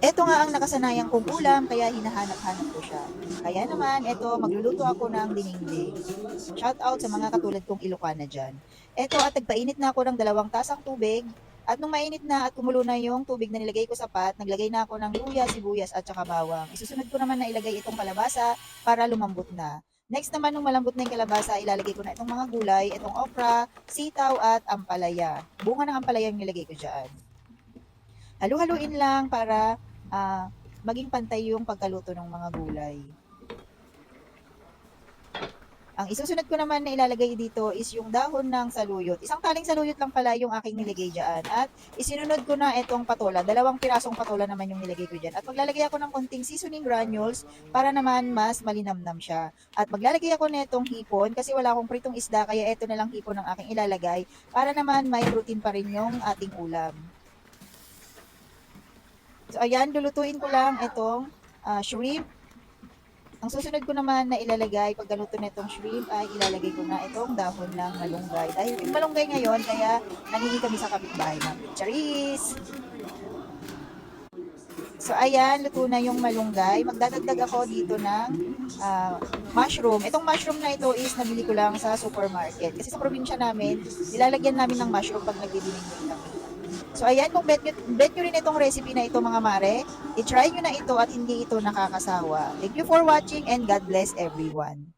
Ito nga ang nakasanayan kong ulam kaya hinahanap-hanap ko siya. Kaya naman, eto magluluto ako ng dinding. Shout out sa mga katulad kong Ilocana dyan. Eto at nagpainit na ako ng 2 tasang tubig. At nung mainit na at kumulo na yung tubig na nilagay ko sa pot, naglagay na ako ng luya, sibuyas at saka bawang. Isusunod ko naman na ilagay itong kalabasa para lumambot na. Next naman nung malambot na yung kalabasa, ilalagay ko na itong mga gulay, itong okra, sitaw at ampalaya. Bunga ng ampalaya yung nilagay ko dyan. Halu-haluin lang para maging pantay yung pagkaluto ng mga gulay. Ang isusunod ko naman na ilalagay dito is yung dahon ng saluyot. Isang taling saluyot lang pala yung aking nilagay dyan. At isinunod ko na itong patola. 2 pirasong patola naman yung nilagay ko dyan. At maglalagay ako ng konting seasoning granules para naman mas malinamnam siya. At maglalagay ako na itong hipon kasi wala akong pritong isda kaya ito na lang hipon ang aking ilalagay para naman may protein pa rin yung ating ulam. So ayan, lulutuin ko lang itong shrimp. Ang susunod ko naman na ilalagay pagkaluto na itong shrimp ay ilalagay ko na itong dahon ng malunggay. Dahil yung malunggay ngayon, kaya nanghingi kami sa kapitbahay namin. Charis! So ayan, luto na yung malunggay. Magdadagdag ako dito ng mushroom. Itong mushroom na ito is nabili ko lang sa supermarket. Kasi sa probinsya namin, nilalagyan namin ng mushroom pag nagdi-dinengdeng kami. So ayan, kung bet nyo rin itong recipe na ito mga mare, i-try nyo na ito at hindi ito nakakasawa. Thank you for watching and God bless everyone.